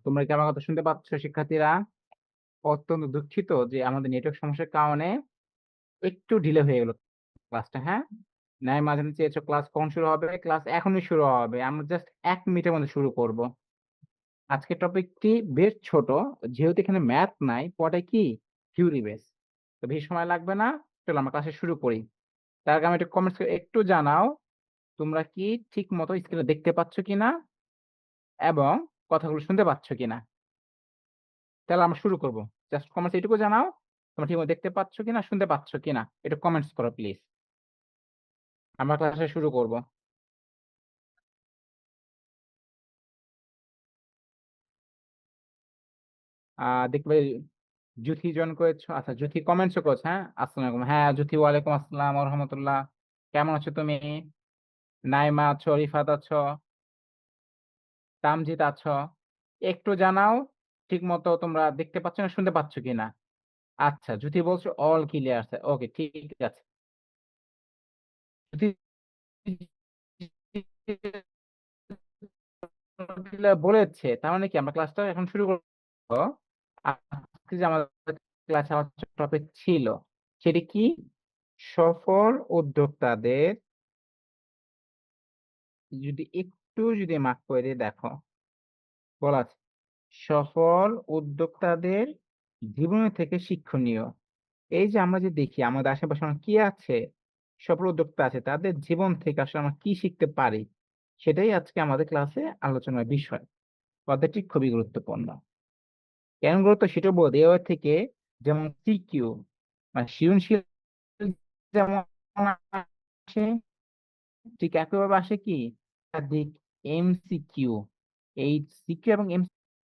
তোমরা কি আমার কথা শুনতে পাচ্ছ শিক্ষার্থীরা? অত্যন্ত দুঃখিত যে আমাদের নেটওয়ার্ক সমস্যার কারণে একটু ডিলে হয়ে গেল ক্লাসটা, হ্যাঁ? নাইমা জানতে চেয়েছো ক্লাস কখন শুরু হবে? ক্লাস এখনই শুরু হবে। আমরা জাস্ট ১ মিনিটের মধ্যে শুরু করব। আজকের টপিকটি বেশ ছোট। যেহেতু এখানে ম্যাথ নাই, পুরোটাই কি থিওরি বেস। তো বেশি সময় লাগবে না। চলো আমরা ক্লাসে শুরু করি। তার আগে আমি একটু কমেন্টস করে একটু জানাও, তোমরা কি ঠিকমতো স্ক্রিনে দেখতে পাচ্ছ কিনা এবং কথাগুলো শুনতে পাচ্ছ কিনা? তাহলে আমরা শুরু করব। জাস্ট কমেন্টস এটুকু জানাও, তোমরা ঠিকমতো দেখতে পাচ্ছ কিনা, শুনতে পাচ্ছ কিনা? একটু কমেন্টস করো প্লিজ। আমরা ক্লাসে শুরু করব। দেখবে জুথি জয়েন করেছো। আচ্ছা জুথি কমেন্টসও করেছো, হ্যাঁ? আসসালামু আলাইকুম। হ্যাঁ জুথি, ওয়ালাইকুম আসসালাম ওয়া রাহমাতুল্লাহ। কেমন আছো তুমি? নাইমা আছো, রিফাত আছো, তামজিদ আছো। একটু জানাও ঠিকমতো তোমরা দেখতে পাচ্ছ না, শুনতে পাচ্ছ কিনা? আচ্ছা জুথি বলছো অল ক্লিয়ার আছে। ওকে ঠিক আছে। জুথি বলেছে তার মানে কি আমরা ক্লাসটা এখন শুরু করব। আজকে যে আমাদের ক্লাসে আমার টপিক ছিল সেটি কি? সফল উদ্যোক্তাদের, যদি মার্ক করে দিয়ে দেখো বলা আছে সফল উদ্যোক্তাদের জীবন থেকে শিক্ষণীয়। এই যে আমরা যে দেখি আমাদের আশেপাশে অনেক কি আছে, সফল উদ্যোক্তা আছে, তাদের জীবন থেকে আসলে আমরা কি শিখতে পারি, সেটাই আজকে আমাদের ক্লাসে আলোচনার বিষয়। পদ্ধতি খুবই গুরুত্বপূর্ণ। কেন গুরুত্ব সেটা বলতে এর থেকে যেমন সিকিউ মানে সৃজনশীল যেমন আসে, ঠিক একইভাবে আসে কি একাধিক এমসিকিউ। এই সিকিউ এবং এম,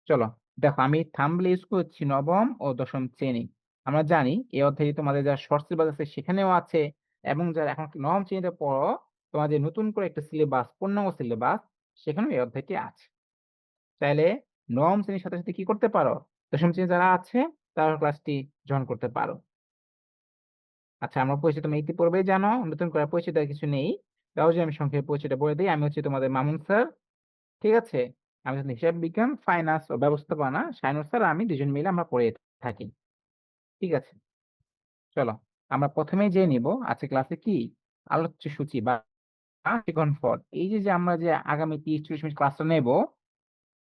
চলো দেখো আমি থাম্বনেল ইউজ করছি নবম ও দশম শ্রেণী। আমরা জানি এই অধ্যায়ে তোমাদের যারা শর্ট সিলেবাস আছে সেখানেও আছে, এবং যারা এখন নবম শ্রেণীতে পড়ো তোমাদের নতুন করে একটা সিলেবাস, পূর্ণাঙ্গ সিলেবাস, সেখানেও এই অধ্যায়টি আছে। চাইলে নবম শ্রেণীর সাথে সাথে কি করতে পারো, দশম শ্রেণী যারা আছে তারা ক্লাসটি জয়েন করতে পারো। আচ্ছা আমার পরিচয় তুমি ইতিপূর্বেই জানো, নতুন করে পরিচয় দেওয়ার কিছু নেই। তাও যে আমি সংক্ষেপে পরিচয়টা বলে দিই, আমি হচ্ছে তোমাদের মামুন স্যার। ঠিক আছে? আমি হচ্ছে হিসাব বিজ্ঞান, ফাইন্যান্স ও ব্যবস্থাপনা, শাইনুর স্যার আমি দুজন মিলে আমরা পড়ে থাকি। ঠিক আছে? চলো আমরা প্রথমেই জেনে নিব আজকে ক্লাসে কি আলোচ্য সূচি বা ফল। এই যে যে আমরা যে আগামী 30-40 মিনিট ক্লাসটা নেব,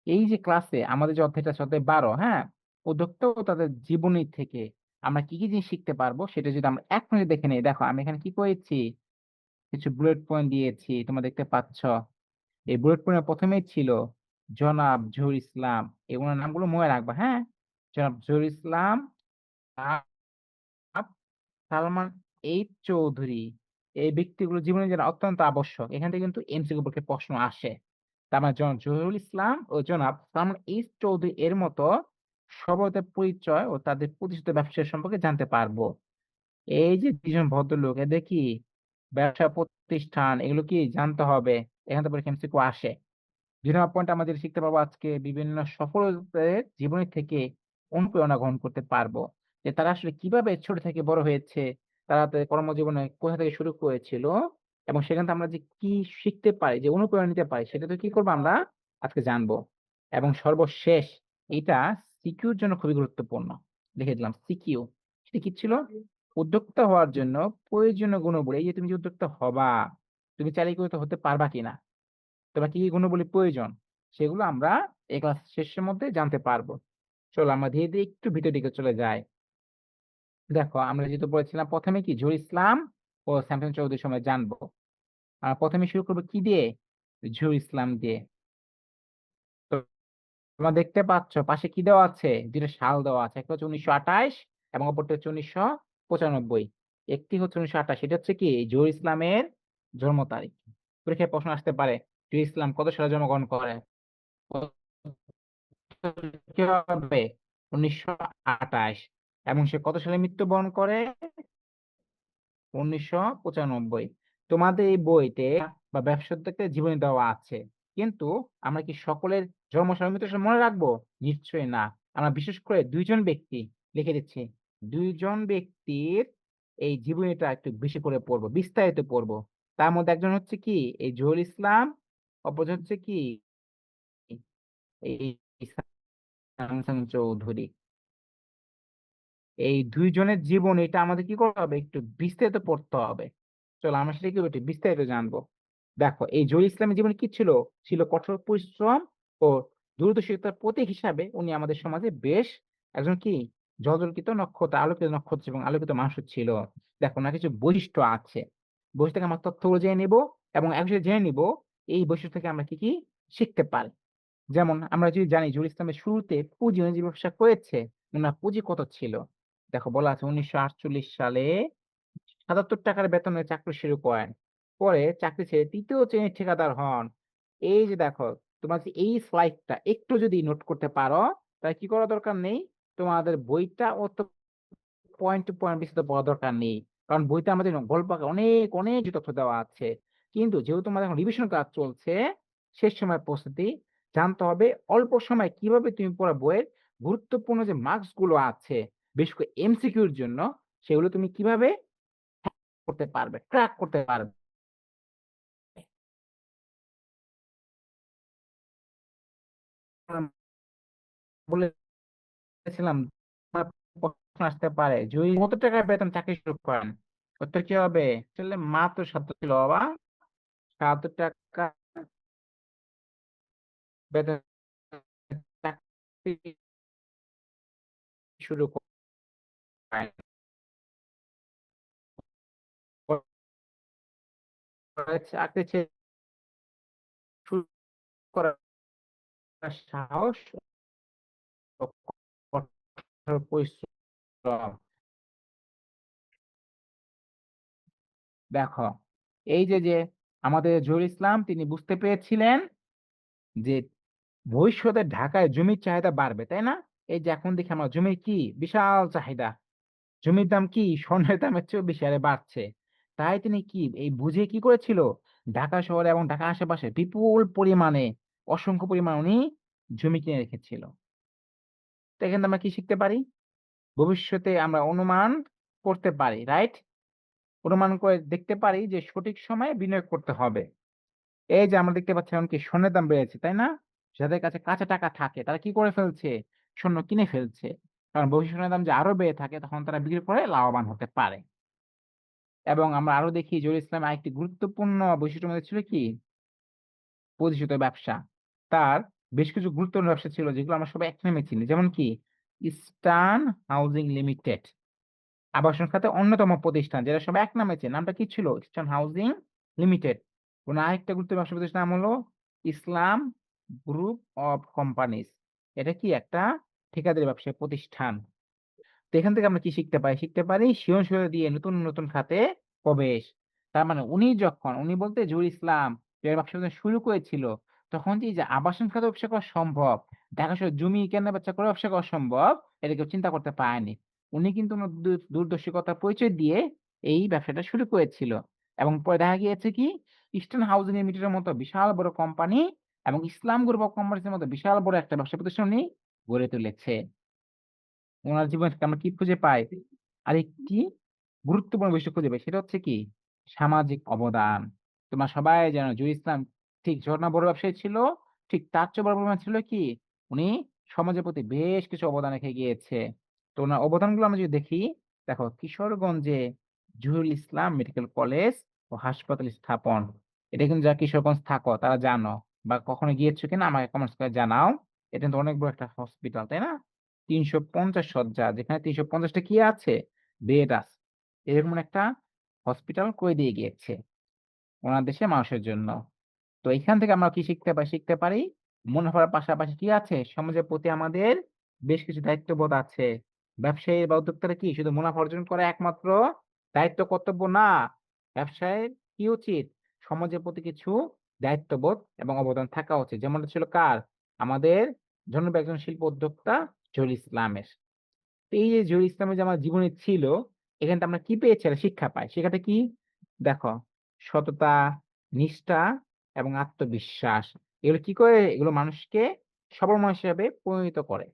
এই যে ক্লাসে আমাদের যে অধ্যায়টা আছে অধ্যায় 12, হ্যাঁ, উদ্যোক্তা ও তাদের জীবনী থেকে আমরা কি কি জিনিস শিখতে পারবো সেটা যদি আমরা এক মিনিট দেখে নিই। দেখো আমি এখানে কি করেছি, কিছু বুলেট পয়েন্ট দিয়েছি, তোমরা দেখতে পাচ্ছ। এই বুলেট পয়েন্টের প্রথমেই ছিল জনাব জহুর ইসলাম। এগুলোর নামগুলো মনে রাখবা, হ্যাঁ? জনাব জহুর ইসলাম, জনাব সালমান এইচ চৌধুরী, এই ব্যক্তিগুলো জীবনে যেন অত্যন্ত আবশ্যক। এখান থেকে কিন্তু এমসিকিউ পরীক্ষায় প্রশ্ন আসে। তার মানে জনাব জহুরুল ইসলাম ও জনাব সালমান এইচ চৌধুরী এর মতো সফলতার পরিচয় ও তাদের প্রতিষ্ঠিত ব্যবসা সম্পর্কে জানতে পারবো। এই যে দুজন ভদ্রলোক, এদের কি ব্যবসা প্রতিষ্ঠান এগুলো কি জানতে হবে। এখান থেকে পরীক্ষা এমসিকিউ আসে। ২ নম্বর পয়েন্ট আমরা যেটা শিখতে পারবো আজকে, বিভিন্ন সফলদের জীবনী থেকে অনুপ্রেরণা গ্রহণ করতে পারবো, যে তারা আসলে কিভাবে ছোট থেকে বড় হয়েছে, তারা তাদের কর্মজীবনে কোথা থেকে শুরু করেছিল, এবং সেখান থেকে আমরা যে কি শিখতে পারি, যে অনুপ্রেরণা নিতে পারি, সেটা তো কি করবো আমরা আজকে জানবো। এবং সর্বশেষ এটা সিকিউর জন্য খুবই গুরুত্বপূর্ণ। লিখে দিলাম সিকিউ। সেটা কি ছিল? উদ্যোক্তা হওয়ার জন্য প্রয়োজনীয় গুণাবলী। এই যে তুমি যে উদ্যোক্তা হবা, তুমি চাইলে কি হতে পারবা কিনা, তোমার কি কি গুণাবলী প্রয়োজন, সেগুলো আমরা এই ক্লাস শেষের মধ্যে জানতে পারবো। চলো আমরা ধীরে ধীরে একটু ভিতর দিকে চলে যাই। দেখো আমরা যেহেতু বলেছিলাম প্রথমে কি জহুর ইসলাম ও স্যামসন চৌধুরীর সময় জানবো। প্রথমে শুরু করবো কি দিয়ে? জহুর ইসলাম দিয়ে। তো তোমরা দেখতে পাচ্ছ পাশে কি দেওয়া আছে, দুটো সাল দেওয়া আছে। একটা হচ্ছে 1928 এবং অপরটা হচ্ছে 1995। একটি হচ্ছে 1928, এটা হচ্ছে কি জহুর ইসলামের জন্ম তারিখ। পরীক্ষায় প্রশ্ন আসতে পারে জহুর ইসলাম কত সালে জন্মগ্রহণ করে। কি হবে? 1928। এবং সে কত সালে মৃত্যুবরণ করে? 1995। তোমাদের এই বইতে বা ব্যবসা উদ্যোক্তার জীবনী দেওয়া আছে, কিন্তু আমরা কি সকলের জন্ম সাল মৃত্যু সাল মনে রাখবো? নিশ্চয়ই না। আমরা বিশেষ করে দুইজন ব্যক্তি লিখে দিচ্ছি, দুইজন ব্যক্তির এই জীবনীটা একটু বেশি করে পড়বো, বিস্তারিত পড়বো। তার মধ্যে একজন হচ্ছে কি এই জহুর ইসলাম, অপরজন হচ্ছে কি ইসামসাম চৌধুরী। এই ২ জনের জীবন এটা আমাদের কি করতে হবে? একটু বিস্তারিত পড়তে হবে। চলো আমরা সেটা কি একটু বিস্তারিত জানবো। দেখো এই জহির ইসলামের জীবনে কি ছিল? ছিল কঠোর পরিশ্রম ও দূরদর্শিতার প্রতীক হিসাবে উনি আমাদের সমাজে বেশ একজন কি জলজলিত নক্ষত্র, আলোকিত নক্ষত্র এবং আলোকিত মানুষ ছিল। দেখো ওনার কিছু বৈশিষ্ট্য আছে। বৈশিষ্ট্য থেকে আমরা তথ্যগুলো জেনে নিব এবং একসাথে জেনে নিব এই বৈশিষ্ট্য থেকে আমরা কি কি শিখতে পারি। যেমন আমরা যদি জানি জহির ইসলামের শুরুতে পুঁজি উনি যে ব্যবসা করেছে, উনার পুঁজি কত ছিল? দেখো বলা আছে ১৯৪৮ সালে ৳৭৭ বেতনে চাকরি শুরু করেন। পরে চাকরি ছেড়ে ৩য় শ্রেণীর ঠিকাদার হন। এই যে দেখো, তোমার যে এই স্লাইডটা একটু যদি নোট করতে পারো, তাহলে কি করা দরকার নেই? তোমাদের বইটা অত পয়েন্ট টু পয়েন্ট বিস্তারিত পড়ার দরকার নেই। কারণ বইতে আমাদের গল্প আকারে অনেক তথ্য দেওয়া আছে। কিন্তু যেহেতু তোমাদের এখন রিভিশন কাজ চলছে, শেষ সময়ের প্রস্তুতি, জানতে হবে অল্প সময়ে কিভাবে তুমি পুরা বইয়ের গুরুত্বপূর্ণ যে মার্কস গুলো আছে, বিশেষ করে এমসিকিউর জন্য, সেগুলো তুমি কিভাবে করতে পারবে, ট্র্যাক করতে পারবে। বলেছিলাম তোমার প্রশ্ন আসতে পারে, যদি কত টাকায় বেতন চাকরি শুরু করেন? উত্তর কি হবে? আসলে মাত্র ৭০ ছিল বাবা। ৳৭০ বেতন চাকরি শুরু করেন। পরে চাকরি ছেড়ে শুরু করার সাহস ও কঠোর পরিশ্রম। দেখো এই যে আমাদের জহুরুল ইসলাম তিনি বুঝতে পেরেছিলেন যে ভবিষ্যতে ঢাকায় জমির চাহিদা বাড়বে, তাই না? এই যে এখন দেখি আমরা জমির কি বিশাল চাহিদা। জমির দাম কি স্বর্ণের দামের চেয়েও বেশি হারে বাড়ছে। তাই তিনি কি এই বুঝে কি করেছিল? ঢাকা শহরে এবং ঢাকার আশেপাশে বিপুল পরিমাণে অসংখ্য পরিমাণ উনি জমি কিনে রেখেছিল। তো এখান থেকে আমরা কি শিখতে পারি? ভবিষ্যতে আমরা অনুমান করতে পারি, রাইট? অনুমান করে দেখতে পারি যে সঠিক সময়ে বিনিয়োগ করতে হবে। এই যে আমরা দেখতে পাচ্ছি এখন কি স্বর্ণের দাম বেড়েছে, তাই না? যাদের কাছে কাঁচা টাকা থাকে তারা কি করে ফেলছে? স্বর্ণ কিনে ফেলছে। কারণ ভবিষ্যতে স্বর্ণের দাম যে আরো বেড়ে থাকে তখন তারা বিক্রি করে লাভবান হতে পারে। এবং আমরা আরো দেখি জহিরুল ইসলামের আরেকটি গুরুত্বপূর্ণ বৈশিষ্ট্যের মধ্যে ছিল কি? প্রতিষ্ঠিত ব্যবসা। তার বেশ কিছু গুরুত্বপূর্ণ ব্যবসা ছিল যেগুলো আমরা সবাই এক নামে চিনি। যেমন কি? Eastern housing limited. আবাসন খাতে অন্যতম প্রতিষ্ঠান যেটা সবাই এক নামে চেনে। নামটা কি ছিল? Eastern housing limited. ওনার আরেকটা গুরুত্বপূর্ণ ব্যবসা প্রতিষ্ঠানের নাম হলো ইসলাম গ্রুপ অফ কোম্পানিজ। এটা কি একটা ঠিকাদারি ব্যবসায়িক প্রতিষ্ঠান। তো এখান থেকে আমরা কি শিখতে পারি? শিখতে পারি সৃজনশীলতা দিয়ে নতুন খাতে প্রবেশ। তার মানে উনি বলতে জহুরুল ইসলাম যে ব্যবসা যখন শুরু করেছিল, তখন যে আবাসন খাতে ব্যবসা করা সম্ভব, ঢাকা শহরে জমি কেনা-বেচা করে ব্যবসা করা সম্ভব, এটা কেউ চিন্তা করতে পারেনি। উনি কিন্তু উনার দূরদর্শিকতার পরিচয় দিয়ে এই ব্যবসাটা শুরু করেছিল। এবং পরে দেখা গিয়েছে কি ইস্টার্ন হাউজিং লিমিটেডের মতো বিশাল বড় কোম্পানি এবং ইসলাম গ্রুপ অফ কোম্পানিজ এর মতো বিশাল বড় একটা ব্যবসা প্রতিষ্ঠান উনি গড়ে তুলেছে। উনার জীবন থেকে আমরা কি খুঁজে পাই? আরেকটি গুরুত্বপূর্ণ বিষয় খুঁজে পাই। সেটা হচ্ছে কি? সামাজিক অবদান। তোমরা সবাই জানো জহির ইসলাম ঠিক যত না বড় ব্যবসায়ী ছিল, ঠিক তার চেয়ে বড় পরিমাণ ছিল কি? উনি সমাজের প্রতি বেশ কিছু অবদান রেখে গিয়েছে। তো উনার অবদানগুলো আমরা যদি দেখি, দেখো কিশোরগঞ্জে জহুরুল ইসলাম মেডিকেল কলেজ ও হাসপাতাল স্থাপন। এটা কিন্তু যারা কিশোরগঞ্জ থাকো তারা জানো বা কখনো গিয়েছো কিনা আমাকে কমেন্টস করে জানাও। এটা কিন্তু অনেক বড় একটা হসপিটাল, তাই না? ৩৫০ শয্যা, যেখানে ৩৫০ টা কি আছে? বেড আছে। এরকম একটা হসপিটাল করে দিয়ে গিয়েছে ওনার দেশের মানুষের জন্য। তো এখান থেকে আমরা কি শিখতে পারি? শিখতে পারি মুনাফার পাশাপাশি কি আছে? সমাজের প্রতি আমাদের বেশ কিছু দায়িত্ববোধ আছে। ব্যবসায়ী বা উদ্যোক্তারা কি শুধু মুনাফা অর্জন করা একমাত্র দায়িত্ব কর্তব্য না। ব্যবসায়ের কি উচিত? সমাজের প্রতি কিছু দায়িত্ববোধ এবং অবদান থাকা উচিত। যেমনটা ছিল কার? আমাদের জনপ্রিয় একজন শিল্প উদ্যোক্তা জহুরুল ইসলামের। তো এই যে জহুরুল ইসলামের যে আমার জীবনে ছিল, এখান থেকে আমরা কি পেয়েছি? একটা শিক্ষা পাই। শিক্ষাটা কি? দেখো, সততা, নিষ্ঠা এবং আত্মবিশ্বাস। এগুলো কি করে? এগুলো মানুষকে সবল মানুষ হিসাবে পরিণত করে।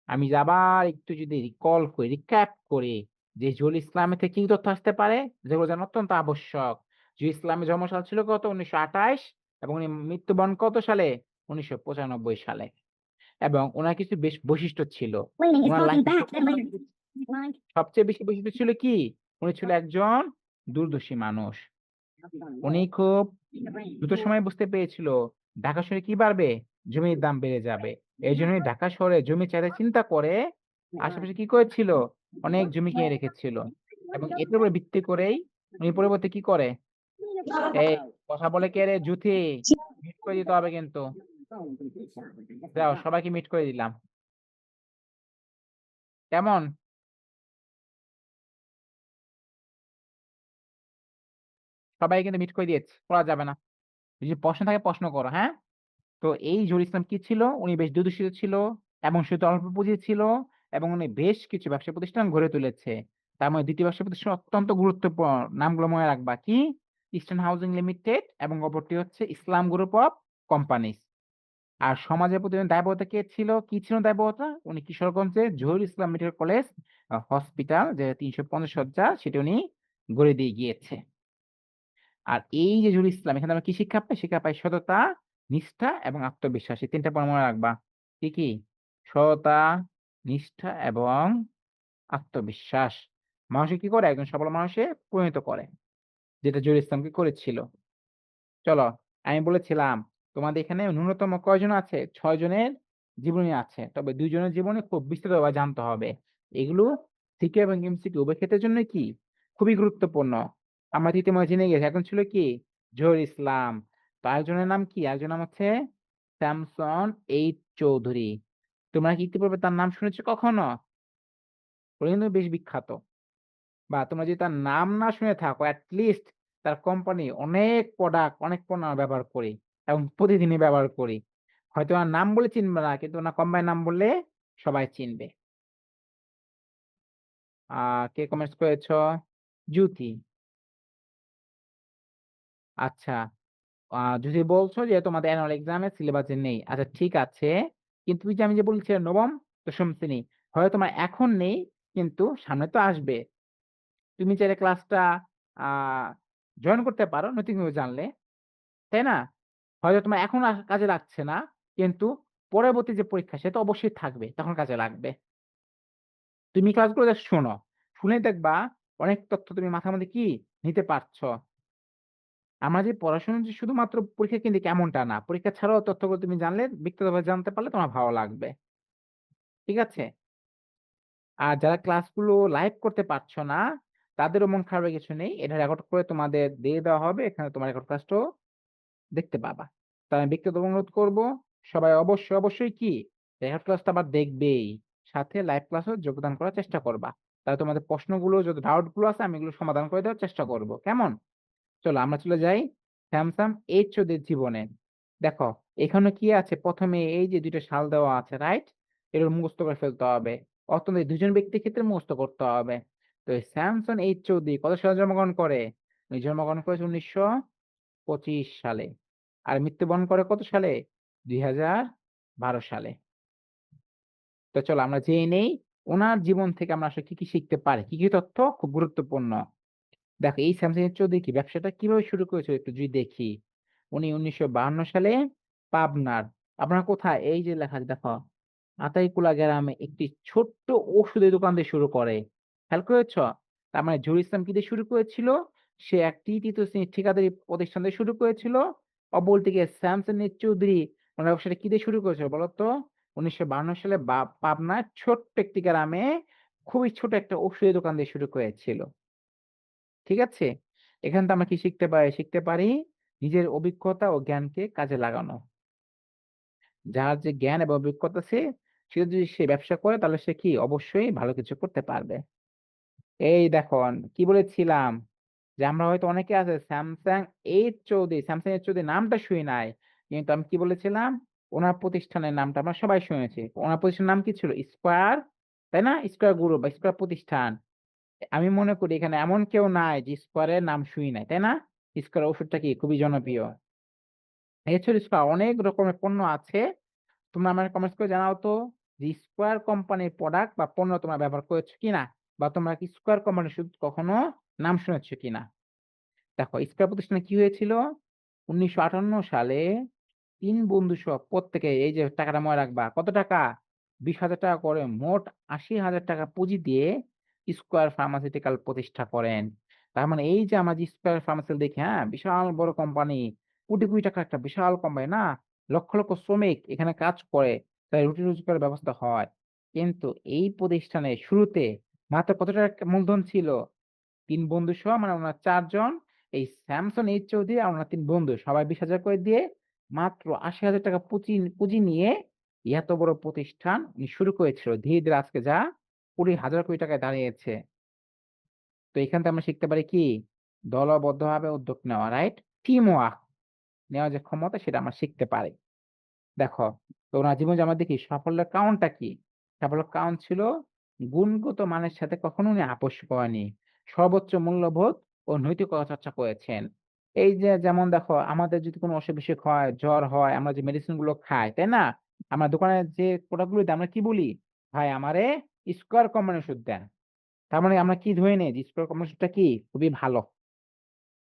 আমি যে আবার একটু যদি রিক্যাপ করি যে জহুরুল ইসলামের থেকে কি তথ্য আসতে পারে? যেগুলো জানা অত্যন্ত আবশ্যক। জহুরুল ইসলামের জন্মসাল ছিল কত? ১৯২৮ এবং উনি মৃত্যুবরণ কত সালে? ১৯৯৫ সালে। এবং উনার কিছু বেশ বৈশিষ্ট্য ছিল। Wait a minute, it's উনার talking লাইফে back, then later. Like, সবচেয়ে বেশি বৈশিষ্ট্য ছিল কি? উনি ছিল একজন দূরদর্শী মানুষ। উনি খুব দ্রুত সময়ে বুঝতে পেরেছিল ঢাকা শহরে কি বাড়বে? জমির দাম বেড়ে যাবে। এইজন্যই ঢাকা শহরে জমির চাহিদা চিন্তা করে আশেপাশে কি করেছিল? অনেক জমি কিনে রেখেছিল। এবং এটার উপর ভিত্তি করেই উনি পরবর্তী কি করে? এই কথা বলে কে রে? জুথি। মিউট করে দিতে হবে কিন্তু। যাও সবাইকে মিউট করে দিলাম। কেমন? সবাইকে কিন্তু মিউট করে দিয়েছি। পড়া যাবে না। যদি প্রশ্ন থাকে প্রশ্ন করো, হ্যাঁ? তো এই জহুরুল ইসলাম কি ছিল? উনি বেশ দূরদর্শী ছিল এবং শুধু অল্প পুঁজি ছিল এবং উনি বেশ কিছু ব্যবসা প্রতিষ্ঠান গড়ে তুলেছে। তার মধ্যে ২ টি ব্যবসা প্রতিষ্ঠান অত্যন্ত গুরুত্বপূর্ণ। নামগুলো মনে রাখবা। কি? ইস্টার্ন হাউজিং লিমিটেড এবং অপরটি হচ্ছে ইসলাম গ্রুপ অফ কোম্পানিজ। আর সমাজের প্রতি উনার দায়বদ্ধতা কে ছিল? কি ছিল দায়বদ্ধতা? উনি কিশোরগঞ্জে Zahurul Islam medical college hospital যে ৩৫০ শয্যা সেটি উনি গড়ে দিয়ে গিয়েছে। আর এই যে জহুরুল ইসলাম এখানে আমরা কি শিক্ষা পাই? শিক্ষা পাই সততা, নিষ্ঠা এবং আত্মবিশ্বাস। এই ৩ টা পয়েন্ট মনে রাখবা। কি, কি? সততা, নিষ্ঠা এবং আত্মবিশ্বাস। মানুষকে কি করে? একজন সফল মানুষে পরিণত করে। যেটা জহুরুল ইসলামকে করেছিল। চলো, আমি বলেছিলাম তোমাদের এখানে ন্যূনতম কয়জন আছে? ৬ জনের জীবনী আছে। তবে ২ জনের জীবনী খুব বিস্তারিতভাবে জানতে হবে। এগুলো সিকিউ এবং এমসিকিউ উভয় ক্ষেত্রের জন্যই কি? খুবই গুরুত্বপূর্ণ। আমরা তো ইতিমধ্যে জেনে গেছি। এখন ছিল কি? জহুরুল ইসলাম। তো আরেকজনের নাম কি? আরেকজনের নাম হচ্ছে স্যামসন এইচ চৌধুরী। তোমরা কি ইতিপূর্বে তার নাম শুনেছ কখনো? উনি কিন্তু বেশ বিখ্যাত। বা তোমরা যদি তার নাম না শুনে থাকো at least তার কোম্পানি অনেক প্রোডাক্ট, অনেক পণ্য আমরা ব্যবহার করি এবং প্রতিদিনই ব্যবহার করি। হয়তো ওনার নাম বলে চিনবে না কিন্তু ওনার কোম্পানির নাম বললে সবাই চিনবে। আ কে কমেন্টস করেছ? জুথি। আচ্ছা। যদি বলছো যে তোমাদের অ্যানুয়াল এক্সামে সিলেবাসে নেই। আচ্ছা ঠিক আছে। কিন্তু ওই যে আমি যে বলেছিলাম নবম, দশম শ্রেণী হয়তো তোমার এখন নেই কিন্তু সামনে তো আসবে। তুমি চাইলে ক্লাসটা আ জয়েন করতে পারো নতুনভাবে জানলে। তাই না? হয়তো তোমার এখন কাজে লাগছে না। কিন্তু পরবর্তী যে পরীক্ষা সে তো অবশ্যই থাকবে। তখন কাজে লাগবে। তুমি ক্লাসগুলো জাস্ট শোনো। শুনেই দেখবা অনেক তথ্য তুমি মাথার মধ্যে কি নিতে পারছ। আমরা যে পড়াশোনা যে শুধুমাত্র পরীক্ষা কেন্দ্রিক এমনটা না। পরীক্ষা ছাড়াও তথ্যগুলো তুমি জানলে ব্যক্তিগতভাবে জানতে পারলে তোমার ভালো লাগবে। ঠিক আছে? আর যারা ক্লাসগুলো লাইভ করতে পারছ না, তাদেরও মন খারাপের কিছু নেই। এটা রেকর্ড করে তোমাদের দিয়ে দেওয়া হবে। এখানে তোমার রেকর্ড ক্লাসটাও দেখতে পাবা। তো আমি ব্যক্তিগত অনুরোধ করব, সবাই অবশ্যই কি রেকর্ড ক্লাসটা আবার দেখবেই। সাথে লাইভ ক্লাসেও যোগদান করার চেষ্টা করবা। তাহলে তোমাদের প্রশ্নগুলো যত ডাউট গুলো আছে আমি এগুলো সমাধান করে দেওয়ার চেষ্টা করব। কেমন? চলো আমরা চলে যাই স্যামসাং এইচ-4 দের জীবনে। দেখো এখানে কি আছে? ১ম এ এই যে ২ টা সাল দেওয়া আছে, রাইট? এগুলো মুখস্থ করে ফেলতে হবে। অত্যন্ত এই ২ জন ব্যক্তির ক্ষেত্রে মুখস্থ করতে হবে। তো এই স্যামসন এইচ চৌধুরী কত সালে জন্মগ্রহণ করে? উনি জন্মগ্রহণ করেছে ১৯২৫ সালে। আর মৃত্যুবরণ করে কত সালে? ২০১২ সালে। তো চলো আমরা জেনে নেই উনার জীবন থেকে আমরা আসলে কি শিখতে পারি? কি তথ্য খুব গুরুত্বপূর্ণ। দেখো এই স্যামসাং এর চৌধুরী কি ব্যবসাটা কিভাবে শুরু করেছিল একটু যদি দেখি। উনি ১৯৫২ সালে পাবনার, আপনার কোথায়? এই যে লেখা আছে দেখো। আতাইকুলা গ্রামে একটি ছোট্ট ওষুধের দোকান দিয়ে শুরু করে। খেয়াল করেছ? তার মানে জহুরুল ইসলাম কি দিয়ে শুরু করেছিল? সে একটি ৩য় শ্রেণীর ঠিকাদারি প্রতিষ্ঠান দিয়ে শুরু করেছিল। অপরদিকে স্যামসাং এর চৌধুরী ওনার ব্যবসাটা কি দিয়ে শুরু করেছিল বলো তো? ১৯৫২ সালে পাবনার ছোট্ট একটি গ্রামে খুবই ছোট একটা ওষুধের দোকান দিয়ে শুরু করেছিল। ঠিক আছে? এখান থেকে আমরা কি শিখতে পারি? শিখতে পারি নিজের অভিজ্ঞতা ও জ্ঞানকে কাজে লাগানো। যার যে জ্ঞান এবং অভিজ্ঞতা আছে, সে যদি সে ব্যবসা করে তাহলে সে কি অবশ্যই ভালো কিছু করতে পারবে। এই দেখো কি বলেছিলাম যে আমরা হয়তো অনেকে আছে Samsung H Chowdhury, Samsung H Chowdhury নামটা শুনি নাই। কিন্তু আমি কি বলেছিলাম? উনার প্রতিষ্ঠানের নামটা আমরা সবাই শুনেছি। উনার প্রতিষ্ঠানের নাম কি ছিল? স্কয়ার, তাই না? স্কয়ার গ্রুপ বা স্কয়ার প্রতিষ্ঠান। আমি মনে করি এখানে এমন কেউ নাই যে স্কয়ারের নাম শুনি নাই, তাই না? স্কয়ার ওষুধটা কি খুবই জনপ্রিয়। এছাড়া স্কয়ার অনেক রকমের পণ্য আছে। তোমরা আমাকে কমেন্টস করে জানাও তো যে স্কয়ার কোম্পানির প্রোডাক্ট বা পণ্য তোমরা ব্যবহার করেছো কিনা? বা তোমরা কি স্কয়ার কোম্পানির কখনো নাম শুনেছ কিনা? দেখো স্কয়ার প্রতিষ্ঠানে কি হয়েছিল? ১৯৫৮ সালে ৩ বন্ধুসহ প্রত্যেকে এই যে টাকাটা মনে রাখবা। কত টাকা? ৳২০,০০০ করে মোট ৳৮০,০০০ পুঁজি দিয়ে স্কয়ার ফার্মাসিউটিক্যাল প্রতিষ্ঠা করেন। তার মানে এই যে আমরা যে স্কয়ার ফার্মাসিউটিক্যাল দেখি, হ্যাঁ? বিশাল বড় কোম্পানি। কোটি, কোটি টাকার একটা বিশাল কোম্পানি না? লক্ষ, লক্ষ শ্রমিক এখানে কাজ করে। তাই রুটি রোজগারের ব্যবস্থা হয়। কিন্তু এই প্রতিষ্ঠানের শুরুতে মাত্র কত টাকা মূলধন ছিল? ৩ বন্ধুসহ মানে উনারা ৪ জন। এই স্যামসন এইচ চৌধুরী আর উনার ৩ বন্ধু সবাই ২০,০০০ করে দিয়ে মাত্র ৳৮০,০০০ পুঁজি নিয়ে এত বড় প্রতিষ্ঠান উনি শুরু করেছিল। ধীরে, ধীরে আজকে যা কোটি হাজার কোটি টাকায় দাঁড়িয়েছে। তো এখান থেকে আমরা শিখতে পারি কি? দলবদ্ধভাবে উদ্যোগ নেওয়া, রাইট? টিম ওয়ার্ক নেওয়ার যে ক্ষমতা সেটা আমরা শিখতে পারি। দেখো, তো উনার জীবনে যে আমরা দেখি সাফল্যের কারণটা কি? সাফল্যের কারণ ছিল গুণগত মানের সাথে কখনো উনি আপোস করেনি। সর্বোচ্চ মূল্যবোধ ও নৈতিকতা চর্চা করেছেন। এই যে যেমন দেখো আমাদের যদি কোনো অসুখ-বিসুখ হয়, জ্বর হয়, আমরা যে মেডিসিন গুলো খাই, তাই না? আমরা দোকানে যে প্রোডাক্ট গুলো দেই আমরা কি বলি? "ভাই আমারে স্কয়ার কোম্পানির ওষুধ দেন।" তার মানে আমরা কি ধরে নেই যে স্কয়ার কোম্পানির ওষুধটা কি? খুবই ভালো।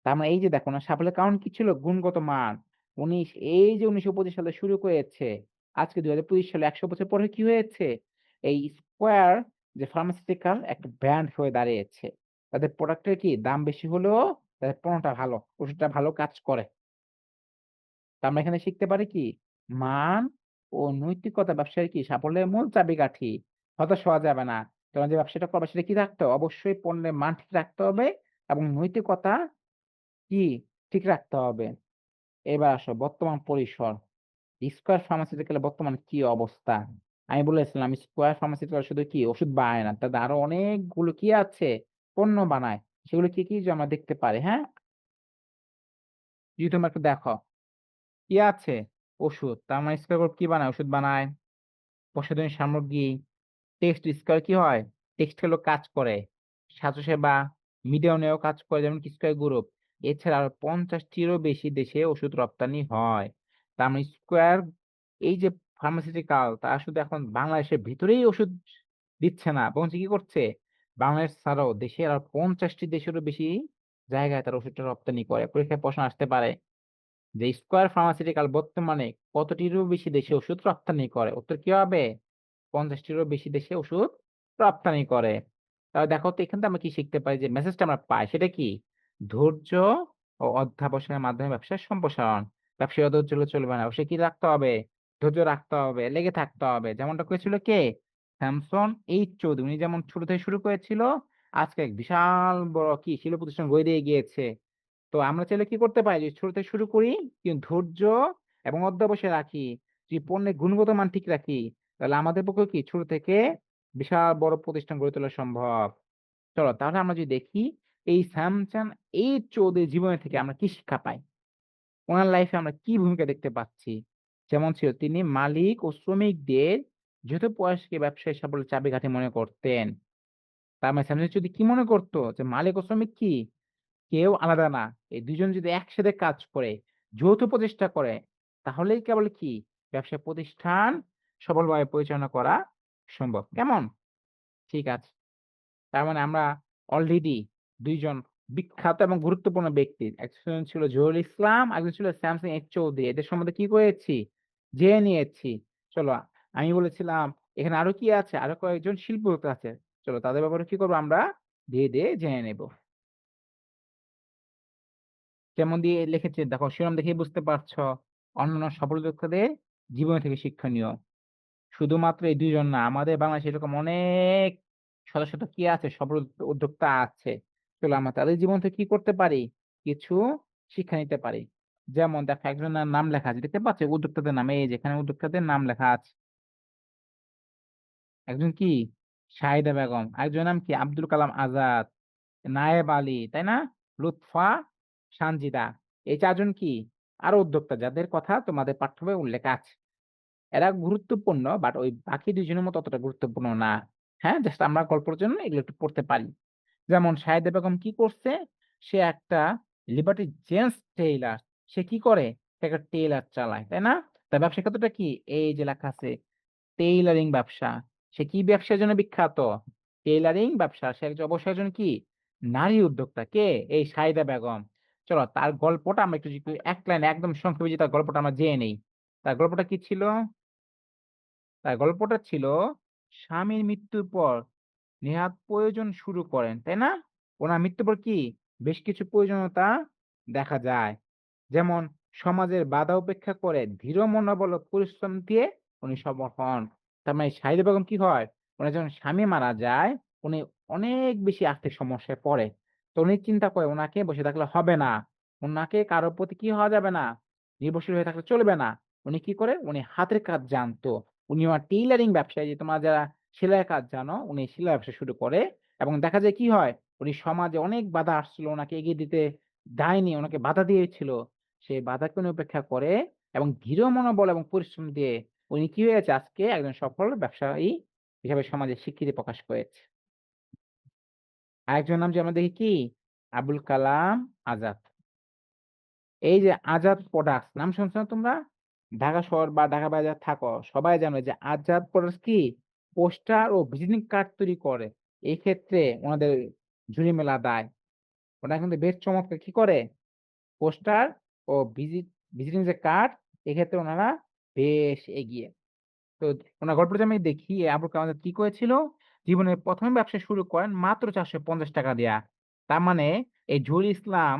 তার মানে এই যে দেখো না সাফল্যের কারণ কি ছিল? গুণগত মান। উনি এই যে ১৯২৫ সালে শুরু করেছে, আজকে ২০২৫ সালে ১০০ বছর পরে কি হয়েছে? এই স্কয়ার যে ফার্মাসিউটিক্যাল একটা ব্র্যান্ড হয়ে দাঁড়িয়েছে। তাদের প্রোডাক্টের কি দাম বেশি হলেও তাদের পণ্যটা ভালো। ওষুধটা ভালো কাজ করে। তো আমরা এখানে শিখতে পারি কি? মান ও নৈতিকতা ব্যবসায়ের কি সাফল্যের মূল চাবিকাঠি। হতাশ হওয়া যাবে না। তোমরা যে ব্যবসাটা করবা সেটা কি রাখতে হবে? অবশ্যই পণ্যের মান ঠিক রাখতে হবে এবং নৈতিকতা কি ঠিক রাখতে হবে। এবার আসো বর্তমান পরিসর। স্কয়ার ফার্মাসিউটিক্যাল এর বর্তমান কি অবস্থা? আমি বলেছিলাম স্কয়ার ফার্মাসিউটিক্যাল শুধু কি ওষুধ বানায় না। তাদের আরো অনেকগুলো কি আছে? পণ্য বানায়। সেগুলো কি, কি যে আমরা দেখতে পারি, হ্যাঁ? যদি তোমরা একটু দেখো। কি আছে? ওষুধ। তার মানে স্কয়ার গ্রুপ কি বানায়? ওষুধ বানায়। প্রসাধনী সামগ্রী, টেক্সট স্কয়ার কি হয়? টেক্সটাইলও কাজ করে। স্বাস্থ্যসেবা, মিডিয়া নিয়েও কাজ করে যেমন কি স্কয়ার গ্রুপ। এছাড়া আরো ৫০ টিরও বেশি দেশে ওষুধ রপ্তানি হয়। তার মানে স্কয়ার এই যে ফার্মাসিউটিক্যাল তারা শুধু এখন বাংলাদেশের ভিতরেই ওষুধ দিচ্ছে না, বরঞ্চ কি করছে? বাংলাদেশ ছাড়াও দেশের আর ৫০ টি দেশেরও বেশি জায়গায় তারা ওষুধটা রপ্তানি করে। পরীক্ষায় প্রশ্ন আসতে পারে যে স্কয়ার ফার্মাসিউটিক্যাল বর্তমানে কতটিরও বেশি দেশে ওষুধ রপ্তানি করে? উত্তর কি হবে? ৫০ টিরও বেশি দেশে ওষুধ রপ্তানি করে। তাহলে দেখো তো এখান থেকে আমরা কি শিখতে পারি যে মেসেজটা আমরা পাই সেটা কি? ধৈর্য ও অধ্যবসায়ের মাধ্যমে ব্যবসার সম্প্রসারণ। ব্যবসায়ী অধৈর্য হলে চলবে না। অবশ্যই কি রাখতে হবে? ধৈর্য রাখতে হবে, লেগে থাকতে হবে। যেমনটা করেছিল কে? Samson H Chowdhury. উনি যেমন ছোট থেকে শুরু করেছিল, আজকে এক বিশাল বড় কি শিল্প প্রতিষ্ঠান গড়ে দিয়ে গিয়েছে। তো আমরা চাইলে কি করতে পারি? যে ছোট থেকে শুরু করি, কিন্তু ধৈর্য এবং অধ্যবসায় রাখি। যদি পণ্যের গুণগত মান ঠিক রাখি, তাহলে আমাদের পক্ষেও কি ছোট থেকে বিশাল বড় প্রতিষ্ঠান গড়ে তোলা সম্ভব। চলো তাহলে আমরা যদি দেখি এই স্যামসাং এইচ চৌধুরীর জীবনে থেকে আমরা কি শিক্ষা পাই? উনার লাইফে আমরা কি ভূমিকা দেখতে পাচ্ছি? যেমন ছিল তিনি মালিক ও শ্রমিকদের যৌথ প্রয়াসকে ব্যবসায়ী সাফল্যের চাবিকাঠি মনে করতেন। তার মানে স্যামসাং যদি কি মনে করত? যে মালিক ও শ্রমিক কি? কেউ আলাদা না। এই ২ জন যদি একসাথে কাজ করে, যৌথ প্রচেষ্টা করে, তাহলেই কেবল কি ব্যবসা প্রতিষ্ঠান সফলভাবে পরিচালনা করা সম্ভব। কেমন? ঠিক আছে। তার মানে আমরা অলরেডি ২ জন বিখ্যাত এবং গুরুত্বপূর্ণ ব্যক্তি। একজন ছিল জহুরুল ইসলাম, আরেকজন ছিল স্যামসং এইচ চৌধুরী। এদের সম্বন্ধে কি করেছি? জেনে নিয়েছি। চলো আমি বলেছিলাম এখানে আরো কি আছে? আরো কয়েকজন শিল্পপতি আছে। চলো তাদের ব্যাপারে কি করব আমরা ধীরে, ধীরে জেনে নেব। যেমন দিয়ে লিখেছে দেখো শিরোনাম দেখেই বুঝতে পারছ। অন্যান্য সফল উদ্যোক্তাদের জীবন থেকে শিক্ষণীয়। শুধুমাত্র এই ২ জন না, আমাদের বাংলাদেশে এরকম অনেক শত, শত কি আছে সফল উদ্যোক্তা আছে। চলো আমরা তাদের জীবন থেকে কি করতে পারি? কিছু শিক্ষা নিতে পারি। যেমন দেখো একজনের নাম লেখা আছে। দেখতে পাচ্ছ? উদ্যোক্তাদের নাম। এই যে এখানে উদ্যোক্তাদের নাম লেখা আছে। একজন কি? শাহিদা বেগম। আরেকজনের নাম কি? আব্দুল কালাম আজাদ, নায়েব আলী, তাই না? লুৎফা, সানজিদা। এই ৪ জন কি? আরো উদ্যোক্তা যাদের কথা তোমাদের পাঠ্য বইয়ে উল্লেখ আছে। এরা গুরুত্বপূর্ণ বাট ওই বাকি ২ জনের মতো অতটা গুরুত্বপূর্ণ না। হ্যাঁ? জাস্ট আমরা গল্পের জন্য এগুলো একটু পড়তে পারি। যেমন শাহিদা বেগম কি করছে? সে একটা লিবার্টি জেন্টস টেইলার। সে কি করে? সে একটা টেইলার চালায়, তাই না? তার ব্যবসার ক্ষেত্রটা কি? এই যে লেখা আছে টেইলারিং ব্যবসা। সে কি ব্যবসার জন্য বিখ্যাত? টেইলারিং ব্যবসা। সে অবশ্যই একজন কি? নারী উদ্যোক্তা। কে? এই শাহিদা বেগম। চলো তার গল্পটা আমরা একটু যদি এক লাইনে একদম সংক্ষেপে যদি তার গল্পটা আমরা জেনে নেই। তার গল্পটা কি ছিল? তার গল্পটা ছিল স্বামীর মৃত্যুর পর নেহাত প্রয়োজন শুরু করেন, তাই না? উনার মৃত্যুর পর কি বেশ কিছু প্রয়োজনীয়তা দেখা যায়। যেমন সমাজের বাধা উপেক্ষা করে দৃঢ় মনোবল ও পরিশ্রম দিয়ে উনি সফল হন। তার মানে শাহিদা বেগম কি হয়? উনার যখন স্বামী মারা যায়, উনি অনেক বেশি আর্থিক সমস্যায় পড়ে। তো উনি চিন্তা করে উনাকে বসে থাকলে হবে না। উনাকে কারো প্রতি কি হওয়া যাবে না? নির্ভরশীল হয়ে থাকলে চলবে না। উনি কি করে? উনি হাতের কাজ জানতো। উনি ওনার টেইলারিং ব্যবসায় যে তোমরা যারা সেলাইয়ের কাজ জানো, উনি সেলাই ব্যবসা শুরু করে এবং দেখা যায় কি হয়? উনি সমাজে অনেক বাধা আসছিল উনাকে এগিয়ে দিতে দেয়নি, উনাকে বাধা দিয়েছিল। সেই বাধাকে উনি উপেক্ষা করে এবং দৃঢ় মনোবল এবং পরিশ্রম দিয়ে উনি কি হয়েছে আজকে একজন সফল ব্যবসায়ী হিসাবে সমাজে স্বীকৃতি প্রকাশ করেছে। আরেকজনের নাম যে আমরা দেখি কি? আবুল কালাম আজাদ। এই যে আজাদ প্রোডাক্টস নাম শুনছো না তোমরা? ঢাকা শহর বা ঢাকা বাইরে যারা থাকো সবাই জানো যে আজাদ প্রোডাক্টস কি? পোস্টার ও ভিজিটিং কার্ড তৈরি করে। এই ক্ষেত্রে ওনাদের ঝুড়ি মেলা দায়। ওনারা কিন্তু বেশ চমৎকার কি করে? পোস্টার ও ভিজিটিং যে কার্ড এক্ষেত্রে ওনারা বেশ এগিয়ে। তো উনার গল্পটা যদি আমি দেখি আবুল কালাম আজাদ কি করেছিল? জীবনের ১ম ব্যবসা শুরু করেন মাত্র ৳৪৫০ দিয়া। তার মানে এই জহুরুল ইসলাম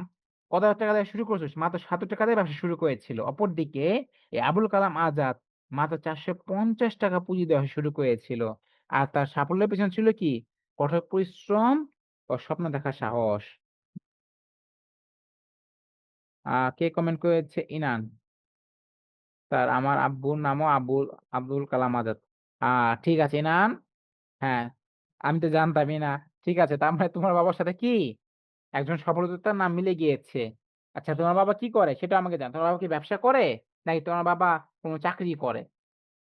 কত টাকা দিয়ে শুরু করেছিল? মাত্র ৳৭০ দিয়ে ব্যবসা শুরু করেছিল। অপরদিকে এই আবুল কালাম আজাদ মাত্র ৳৪৫০ পুঁজি দেওয়া শুরু করেছিল। আর তার সাফল্যের পেছনে ছিল কি? কঠোর পরিশ্রম ও স্বপ্ন দেখার সাহস। কে কমেন্ট করেছে? ইনান। আমার আব্বুর নামও আব্দুল কালাম আজাদ। আ ঠিক আছে ইনান। হ্যাঁ, আমি তো জানতামই না। ঠিক আছে, তার মানে তোমার বাবার সাথে কি একজন সফল উদ্যোক্তার নাম মিলে গিয়েছে। আচ্ছা তোমার বাবা কি করে সেটাও আমাকে তোমার বাবা কি ব্যবসা করে? নাকি তোমার বাবা কোন চাকরি করে?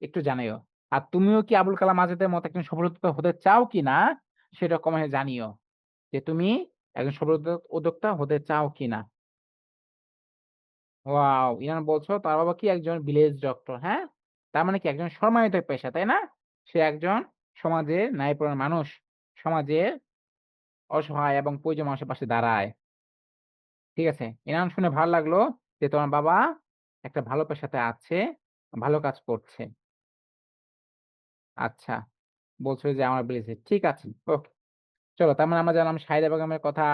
একটু জানাইও। আর তুমিও কি আবুল কালাম আজাদের মতো একজন সফল উদ্যোক্তা হতে চাও কিনা সেটা কমেন্টে জানিও। যে তুমি একজন সফল উদ্যোক্তা হতে চাও কিনা? ওয়াও! ইরান বলছো তার বাবা কি একজন ভিলেজ ডক্টর, হ্যাঁ? তার মানে কি একজন সম্মানিত পেশা, তাই না? সে একজন সমাজের ন্যায়পরায়ণ মানুষ। সমাজের অসহায় এবং প্রয়োজনীয় মানুষের পাশে দাঁড়ায়। ঠিক আছে? ইনাম শুনে ভালো লাগলো যে তোমার বাবা একটা ভালো পেশাতে আছে, ভালো কাজ করছে। আচ্ছা, বলছো যে আমার বিলেছে। ঠিক আছে, ওকে। চলো তার মানে আমরা জানলাম শাহিদা বেগমের কথা,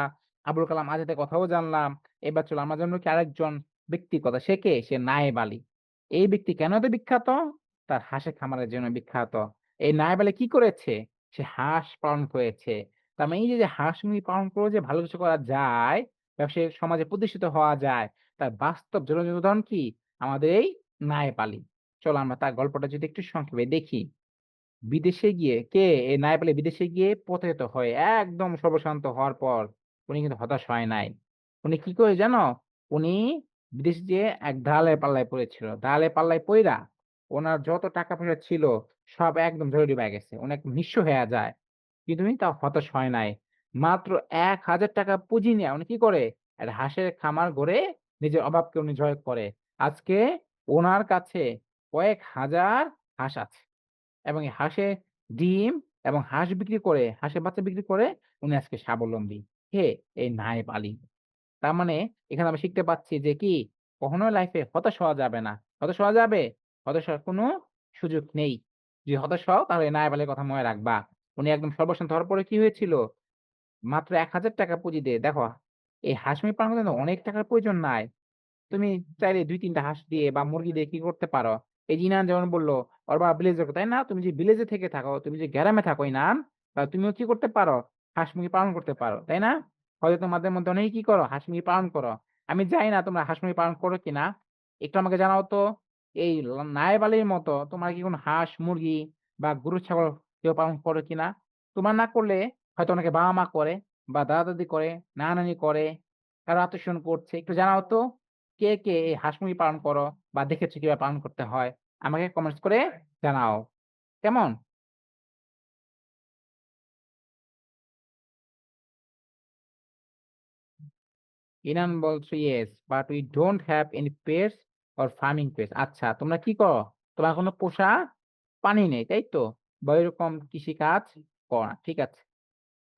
আবুল কালাম আজাদের কথাও জানলাম। এবার চলো আমরা জানবো কি আরেকজন ব্যক্তির কথা। সে কে? সে নায়েব আলী। এই ব্যক্তি কেন এত বিখ্যাত? তার হাঁসের খামারের জন্য বিখ্যাত। এই নায়েব আলী কি করেছে? সে হাঁস পালন করেছে। তার মানে এই যে হাঁস মুরগি পালন করে যে ভালো কিছু করা যায়, ব্যবসায়িক সমাজে প্রতিষ্ঠিত হওয়া যায়, তার বাস্তব জ্বলন্ত উদাহরণ কি? আমাদের এই নায়েব আলী। চলো আমরা তার গল্পটা যদি একটু সংক্ষেপে দেখি। বিদেশে গিয়ে এই নায়েব আলী বিদেশে গিয়ে পতিত হয়। একদম সর্বস্বান্ত হওয়ার পর উনি কিন্তু হতাশ হয় নাই। উনি কি করে জানো? উনি বিদেশে যেয়ে এক দালালের পাল্লায় পড়েছিল। দালালের পাল্লায় পইড়া উনার যত টাকা-পয়সা ছিল সব একদম ঝরে ডুইবা গেছে। উনি একদম নিঃস্ব হইয়া যায়। কিন্তু উনি তাও হতাশ হয় নাই। মাত্র ৳১,০০০ পুঁজি নিয়া উনি কি করে? একটা হাঁসের খামার গড়ে নিজের অভাবকে উনি জয় করে। আজকে উনার কাছে কয়েক হাজার হাঁস আছে। এবং এই হাঁসের ডিম এবং হাঁস বিক্রি করে, হাঁসের বাচ্চা বিক্রি করে উনি আজকে স্বাবলম্বী। কে? এই নায়েব আলী। তার মানে এখানে আমরা শিখতে পাচ্ছি যে কি কখনোই লাইফে হতাশ হওয়া যাবে না। হতাশ হওয়া যাবে? হতাশ হওয়ার কোনো সুযোগ নেই। যদি হতাশ হও তাহলে এই নায়েব আলীর কথা মনে রাখবা। উনি একদম সর্বশান্ত হওয়ার পরে কি হয়েছিল? মাত্র ৳১,০০০ পুঁজি দিয়ে দেখো এই হাঁস মুরগি পালন করতে কিন্তু অনেক টাকার প্রয়োজন নাই। তুমি চাইলে ২-৩ টা হাঁস দিয়ে বা মুরগি দিয়ে কি করতে পারো? এই যে ইনান যেমন বলল, ওর বাবা ভিলেজে তাই না? তুমি যে ভিলেজে থেকে থাকো, তুমি যে গ্রামে থাকো ইনান, তুমিও কি করতে পারো? হাঁস মুরগি পালন করতে পারো, তাই না? হয়তো তোমাদের মধ্যে অনেকেই কি করো? হাঁস মুরগি পালন করো। আমি জানি না তোমরা হাঁস মুরগি পালন করো কিনা? একটু আমাকে জানাও তো? এই নায়েব আলীর মতো তোমরা কি কোনো হাঁস, মুরগি বা গরু, ছাগল কেউ পালন করো কিনা? তোমরা না করলে হয়তো অনেকে বাবা-মা করে বা দাদা-দাদি করে, নানা-নানি করে, কারো আত্মীয়স্বজন করছে। একটু জানাও তো? কে এই হাঁস মুরগি পালন করো বা দেখেছো কিভাবে পালন করতে হয়? আমাকে কমেন্টস করে জানাও। কেমন? ইনান বলছে, "yes, but we don't have any pets or farming pets." আচ্ছা, তোমরা কি করো? তোমার কোনো পোষা প্রাণী নেই, তাই তো? বা এরকম কৃষিকাজ করো না। ঠিক আছে।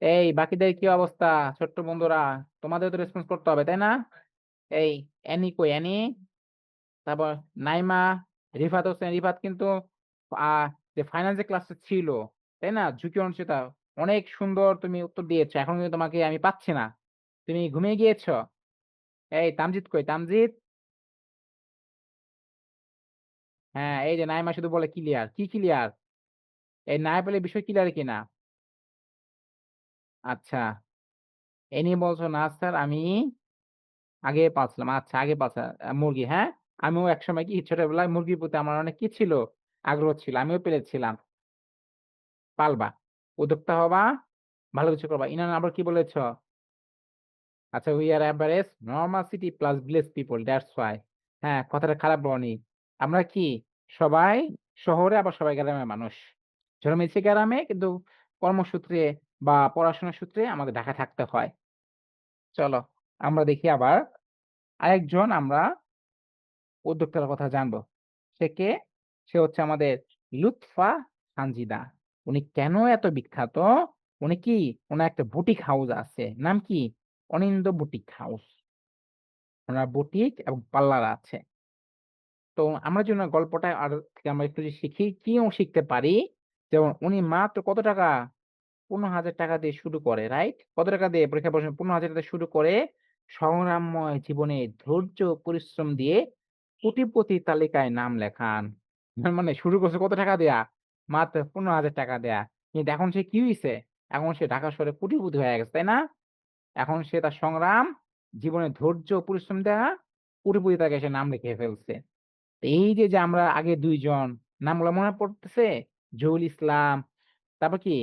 এই বাকিদের কি অবস্থা? ছোট্ট বন্ধুরা, তোমাদেরও তো রেসপন্স করতে হবে, তাই না? এই অ্যানি কই অ্যানি? তারপর নাইমা? রিফাত হোসেন, রিফাত কিন্তু আ যে ফাইনাল যে ক্লাসটা ছিল, তাই না? ঝুঁকি অনুচিতা অনেক সুন্দর তুমি উত্তর দিয়েছ। এখন কিন্তু তোমাকে আমি পাচ্ছি না। তুমি ঘুমিয়ে গিয়েছ? এই তামজিৎ কই? তামজিৎ? হ্যাঁ, এই যে নাইমা শুধু বলে ক্লিয়ার। কি ক্লিয়ার? এই না পেলে বিষয় ক্লিয়ার কিনা? আচ্ছা। এ নিয়ে বলছো না স্যার আমি আগে পাচ্ছিলাম। আচ্ছা আগে পাচ্ছা মুরগি, হ্যাঁ? আমিও একসময় কি ছোটবেলায় মুরগির প্রতি আমার অনেক কি ছিল? আগ্রহ ছিল। আমিও পেলেছিলাম। পালবা। উদ্যোক্তা হবা, ভালো কিছু করবা। ইনান আবার কি বলেছ? আচ্ছা, "We are average, normal city plus village people, that's why" হ্যাঁ, কথাটা খারাপ বলোনি। আমরা কি সবাই শহরে আবার সবাই গ্রামের মানুষ। জন্মেছি গ্রামে কিন্তু কর্মসূত্রে বা পড়াশোনার সূত্রে আমাদের ঢাকায় থাকতে হয়। চলো আমরা দেখি আবার আরেকজন আমরা উদ্যোক্তার কথা জানবো। সে কে? সে হচ্ছে আমাদের লুৎফা সানজিদা। উনি কেন এত বিখ্যাত? উনি কি উনার একটা বুটিক হাউস আছে। নাম কি? অনিন্দ্য বুটিক হাউস। উনার বুটিক এবং পার্লার আছে। তো আমরা যদি উনার গল্পটা আর থেকে আমরা একটু যদি শিখি, কিও শিখতে পারি? যেমন উনি মাত্র কত টাকা? ৳১৫,০০০ দিয়ে শুরু করে, রাইট? কত টাকা দিয়ে পরীক্ষায় প্রশ্ন ৳১৫,০০০ দিয়ে শুরু করে সংগ্রামময় জীবনে ধৈর্য পরিশ্রম দিয়ে কোটিপতির তালিকায় নাম লেখান। মানে শুরু করছে কত টাকা দেয়া? মাত্র ৳১৫,০০০ দেয়া। কিন্তু এখন সে কি হইছে? এখন সে ঢাকা শহরে কোটিপতি হয়ে গেছে, তাই না? এখন সে তার সংগ্রাম, জীবনে ধৈর্য পরিশ্রম দেয়া কোটিপতি তালিকায় সে নাম লিখিয়ে ফেলছে। এই যে আমরা আগে ২ জন নামগুলো মনে পড়তেছে? জহুল ইসলাম, তারপর কি?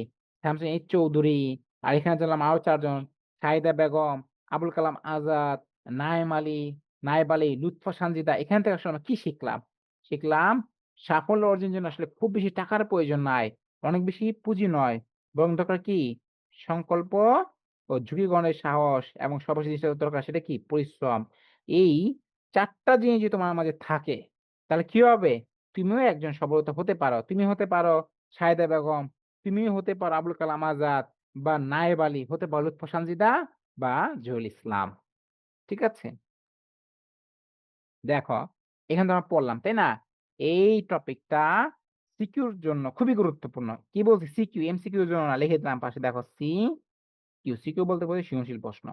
শামসুন এইচ চৌধুরী, আর এখানে জানলাম আরো ৪ জন। সাহিদা বেগম, আবুল কালাম আজাদ, নায়েম আলী, নায়েব আলী, লুৎফা সানজিদা। এখান থেকে আসলে আমরা কি শিখলাম? শিখলাম সাফল্য অর্জনের জন্য আসলে খুব বেশি টাকার প্রয়োজন নাই। অনেক বেশি পুঁজি নয়। বরং দরকার কি? সংকল্প ও ঝুঁকি গ্রহণের সাহস এবং সর্বশেষ যেটা দরকার সেটা কি? পরিশ্রম। এই ৪ টা জিনিস যদি তোমার মাঝে থাকে, তাহলে কি হবে? তুমিও একজন সফলতা হতে পারো। তুমি হতে পারো সায়েদা বেগম, তুমিও হতে পারো আবুল কালাম আজাদ বা নায়েব আলী, হতে পারো লুৎফা সানজিদা বা জহুরুল ইসলাম। ঠিক আছে? দেখো, এখানে তো আমরা পড়লাম, তাই না? এই টপিকটা সিকিউর জন্য খুবই গুরুত্বপূর্ণ। কি বলছি? সিকিউ, এমসিকিউ এর জন্য না। লিখে দিলাম পাশে দেখো সিকিউ। সিকিউ বলতে বোঝায় সৃজনশীল প্রশ্ন।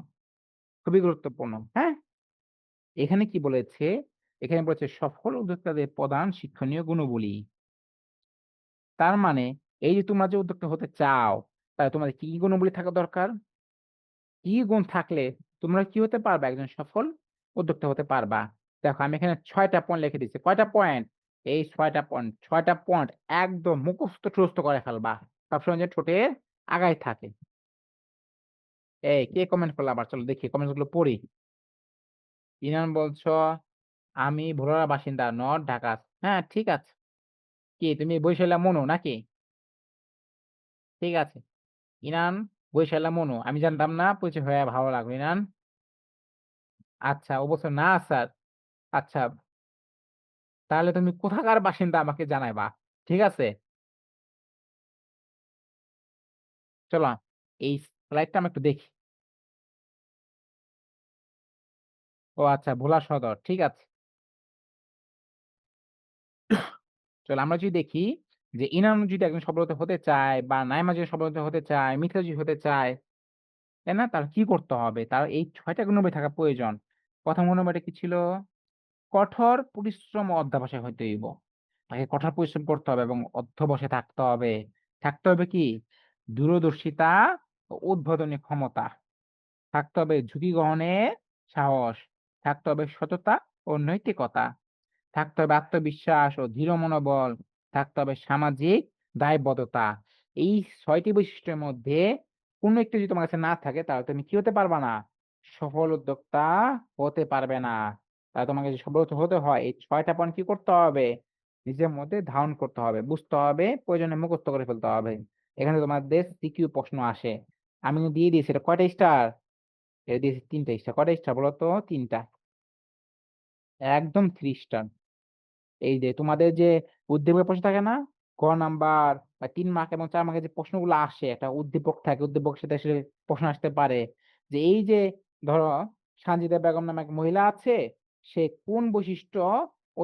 খুবই গুরুত্বপূর্ণ। হ্যাঁ? এখানে কি বলেছে? এখানে বলেছে সফল উদ্যোক্তাদের প্রধান শিক্ষণীয় গুণাবলী। তার মানে এই যে তোমরা যে উদ্যোক্তা হতে চাও, তাহলে তোমাদের কি, কি গুণাবলী থাকা দরকার? কি গুণ থাকলে তোমরা কি হতে পারবা? একজন সফল উদ্যোক্তা হতে পারবা। দেখো আমি এখানে ৬ টা পয়েন্ট লিখে দিচ্ছি। কয়টা পয়েন্ট? এই ৬ টা পয়েন্ট। ৬ টা পয়েন্ট একদম মুখস্থ-টুখস্থ করে ফেলবা। সবসময় যেন ঠোঁটের আগায় থাকে। এই কে কমেন্ট করলো আবার? চলো দেখি কমেন্টস গুলো পড়ি। ইনান বলছ, "আমি ভোলার বাসিন্দা, নর্থ ঢাকা।" হ্যাঁ, ঠিক আছে। কি তুমি বরিশালের মনু নাকি? ঠিক আছে। ইনান বরিশালের মনু। আমি জানতাম না, পরিচয় হয়ে ভালো লাগলো ইনান। আচ্ছা, ও বলছে, "না স্যার।" আচ্ছা, তাহলে তুমি কোথাকার বাসিন্দা আমাকে জানাইবা। ঠিক আছে? চলো এই স্লাইডটা আমরা একটু দেখি। ও আচ্ছা, ভোলা সদর। ঠিক আছে। চলো আমরা যদি দেখি যে ইনাম যদি একজন সফলতা হতে চায় বা নাইমা যদি সফলতা হতে চায়, মিথিলা যদি হতে চায়, তাই না? তার কি করতে হবে? তার এই ৬ টা গুণাবলী থাকা প্রয়োজন। ১ম গুণাবলীটা কি ছিল? কঠোর পরিশ্রম ও অধ্যবসায় হইতে হইব। তাকে কঠোর পরিশ্রম করতে হবে এবং অধ্যবসায় থাকতে হবে। থাকতে হবে কি? দূরদর্শিতা ও উদ্বোধনী ক্ষমতা। থাকতে হবে ঝুঁকি গ্রহণের সাহস। থাকতে হবে সততা ও নৈতিকতা। থাকতে হবে আত্মবিশ্বাস ও দৃঢ় মনোবল। থাকতে হবে সামাজিক দায়বদ্ধতা। এই ৬ টি বৈশিষ্ট্যের মধ্যে কোনো একটি যদি তোমার কাছে না থাকে তাহলে তুমি কি হতে পারবা না? সফল উদ্যোক্তা হতে পারবে না। তাহলে তোমাকে যদি সফল হতে হয় এই ৬ টা পয়েন্ট কি করতে হবে? নিজের মধ্যে ধারণ করতে হবে, বুঝতে হবে, প্রয়োজনে মুখস্থ করে ফেলতে হবে। এখানে তোমাদের সিকিউ প্রশ্ন আসে। আমি কিন্তু দিয়ে দিয়েছি। এটা কয়টা স্টার? এটা দিয়েছি ৩ টা স্টার। কয়টা স্টার বলো তো? ৩ টা। একদম 3 স্টার। এই যে তোমাদের যে উদ্দীপকের প্রশ্ন থাকে না? ক নাম্বার বা ৩ মার্ক এবং ৪ মার্কের যে প্রশ্নগুলো আসে, একটা উদ্দীপক থাকে। উদ্দীপকের সাথে আসলে প্রশ্ন আসতে পারে। যে এই যে ধরো সানজিদা বেগম নামে এক মহিলা আছে, সে কোন বৈশিষ্ট্য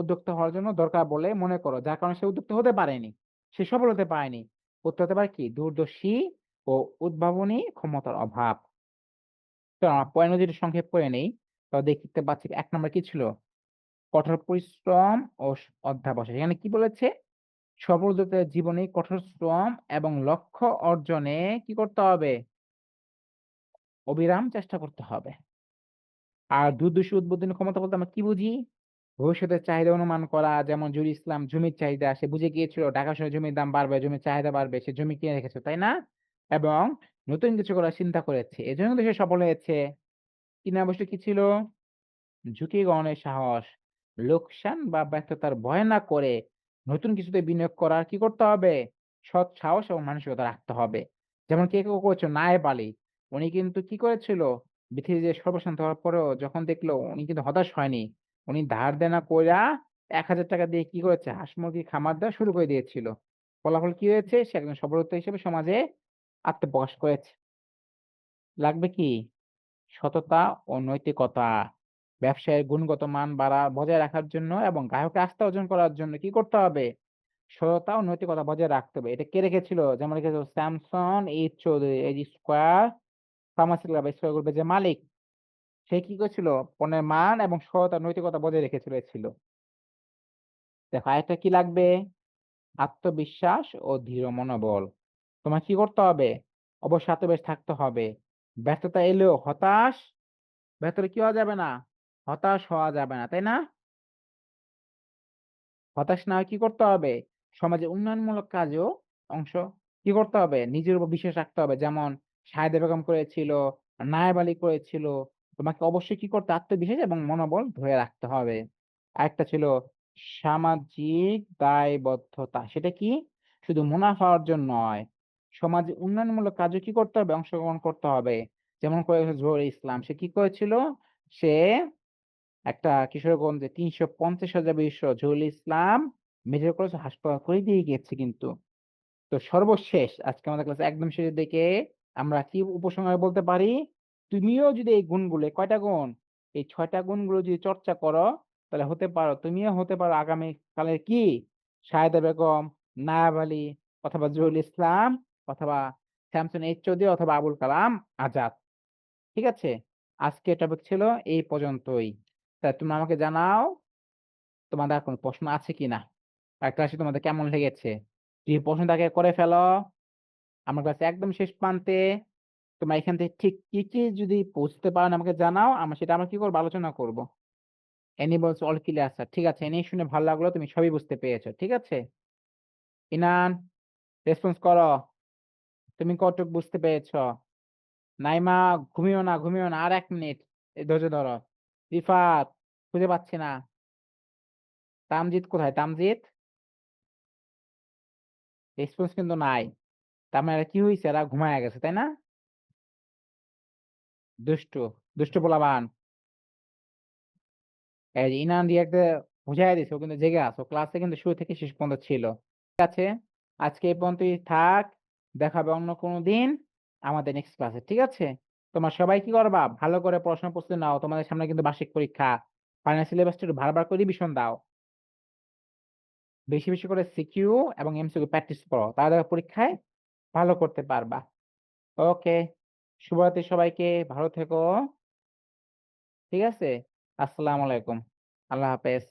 উদ্যোক্তা হওয়ার জন্য দরকার বলে মনে করো, যার কারণে সে উদ্যোক্তা হতে পারেনি। সে সফল হতে পারেনি। উত্তর হতে পারে কি? দূরদর্শী ও উদ্ভাবনী ক্ষমতার অভাব। তো আমরা পয়েন্ট যদি সংক্ষেপ করে নেই, তো দেখতে পাচ্ছি ১ নম্বর কি ছিল? কঠোর পরিশ্রম ও অধ্যবসায়। এখানে কি বলেছে? সফল উদ্যোক্তার জীবনে কঠোর শ্রম এবং লক্ষ্য অর্জনে কি করতে হবে? অবিরাম চেষ্টা করতে হবে। আর দূরদর্শী উদ্বোধনী ক্ষমতা বলতে আমরা কি বুঝি? ভবিষ্যতের চাহিদা অনুমান করা, যেমন জহুরুল ইসলাম জমির চাহিদা সে বুঝে গিয়েছিল ঢাকা শহরে জমির দাম বাড়বে, জমির চাহিদা বাড়বে। সে জমি কিনে রেখেছে, তাই না? এবং নতুন কিছু করার চিন্তা করেছে। এজন্য তো সে সফল হয়েছে। ৩ নম্বর বৈশিষ্ট্য কি ছিল? ঝুঁকি গ্রহণের সাহস। লোকসান বা ব্যর্থতার ভয় না করে নতুন কিছুতে বিনিয়োগ করার কি করতে হবে? সৎ সাহস এবং মানসিকতা রাখতে হবে। যেমন কেউ করেছিল নায়েব আলী। উনি কিন্তু কি করেছিল? পৃথিবীতে সর্বশান্ত হওয়ার পরেও যখন দেখলো উনি কিন্তু হতাশ হয়নি। উনি ধার দেনা কইরা ৳১,০০০ দিয়ে কি করেছে? হাঁস-মুরগির খামার দেওয়া শুরু করে দিয়েছিল। ফলাফল কি হয়েছে? সে একজন সফল উদ্যোক্তা হিসেবে সমাজে আত্মপ্রকাশ করেছে। লাগবে কি? সততা ও নৈতিকতা। ব্যবসায়ের গুণগত মান বজায় রাখার জন্য এবং গ্রাহকের আস্থা অর্জন করার জন্য কি করতে হবে? সততা ও নৈতিকতা বজায় রাখতে হবে। এটা কে রেখেছিল? যেমন রেখেছিল স্যামসন এইচ চৌধুরী, এই যে স্কয়ার ফার্মাসিউটিক্যাল বা স্কয়ার গ্রুপের যে মালিক, সে কি করেছিল? পণ্যের মান এবং সততা নৈতিকতা বজায় রেখেছিল। দেখো আরেকটা কি লাগবে? আত্মবিশ্বাস ও দৃঢ় মনোবল। তোমার কি করতে হবে? অবশ্যই আত্মবিশ্বাস থাকতে হবে। ব্যর্থতা এলেও ব্যর্থতা কি হওয়া যাবে না? হতাশ হওয়া যাবে না, তাই না? হতাশ না হয়ে কি করতে হবে? সমাজে উন্নয়নমূলক কাজেও অংশ কি করতে হবে? নিজের উপর বিশ্বাস রাখতে হবে। যেমন সায়েদা বেগম করেছিল, নায়েব আলী করেছিল। তোমাকে অবশ্যই কি করতে আত্মবিশ্বাস এবং মনোবল ধরে রাখতে হবে। আরেকটা ছিল সামাজিক দায়বদ্ধতা। সেটা কি? শুধু মুনাফা অর্জন নয়, সমাজে উন্নয়নমূলক কাজেও কি করতে হবে? অংশগ্রহণ করতে হবে। যেমন করেছে জহুরুল ইসলাম। সে কি করেছিল? সে একটা কিশোরগঞ্জে ৩৫০,০০০ বিশিষ্ট জহুরুল ইসলাম মেডিকেল কলেজ ও হাসপাতাল করে দিয়ে গিয়েছে কিন্তু। তো সর্বশেষ আজকে আমাদের ক্লাসে একদম শেষের দিকে আমরা কি উপসংহারে বলতে পারি? তুমিও যদি এই গুণগুলো কয়টা গুণ? এই ৬ টা গুণগুলো যদি চর্চা করো, তাহলে তুমিও হতে পারো আগামী কালের কি? সায়েদা বেগম, নায়াব আলী অথবা জহুরুল ইসলাম অথবা শামসুন এইচ চৌধুরী অথবা আবুল কালাম আজাদ। ঠিক আছে? আজকের টপিক ছিল এই পর্যন্তই। তা তুমি আমাকে জানাও তোমাদের আর কোন প্রশ্ন আছে কিনা? আর ক্লাসটি তোমাদের কেমন লেগেছে? যদি প্রশ্ন থাকে করে ফেলো। আমার ক্লাস একদম শেষ প্রান্তে। তোমরা এখান থেকে ঠিক কি যদি বুঝতে পারো না আমাকে জানাও। আমরা কি করব? আলোচনা করব। এনি বলছে অল ক্লিয়ার স্যার। ঠিক আছে, এনি শুনে ভালো লাগলো তুমি সবই বুঝতে পেরেছো। ঠিক আছে? ইনান রেসপন্স করো। তুমি কতটুক বুঝতে পেরেছ? নাইমা ঘুমিও না। আর ১ মিনিট। ধৈর্য ধরো। রিফাত খুঁজে পাচ্ছি না। তামজিৎ কোথায়? তামজিৎ? রেসপন্স কিন্তু নাই। তার মানে এরা কি হইছে? এরা ঘুমায়া গেছে, তাই না? দুষ্টু, দুষ্টু পোলাপান। এই যে ইনান রিয়াক্ট বুঝাইয়া দিছে ও কিন্তু জেগে আছে। ও ক্লাসে কিন্তু শুরু থেকে শেষ পর্যন্ত ছিল। ঠিক আছে? আজকে এই পর্যন্তই থাক। দেখা হবে অন্য কোনো দিন আমাদের নেক্সট ক্লাসে। ঠিক আছে? তোমরা সবাই কি করবা? ভালো করে পড়াশোনার প্রস্তুতি নাও। তোমাদের সামনে কিন্তু বার্ষিক পরীক্ষা। ফাইনাল সিলেবাসটা একটু ভালো করে রিভিশন দাও। বেশি করে সিকিউ এবং এমসিকিউ প্র্যাকটিস করো। তাহলে দেখো পরীক্ষায় ভালো করতে পারবা। ওকে। শুভরাত্রি সবাইকে। ভালো থেকো। ঠিক আছে? আসসালামু আলাইকুম। আল্লাহ হাফেজ।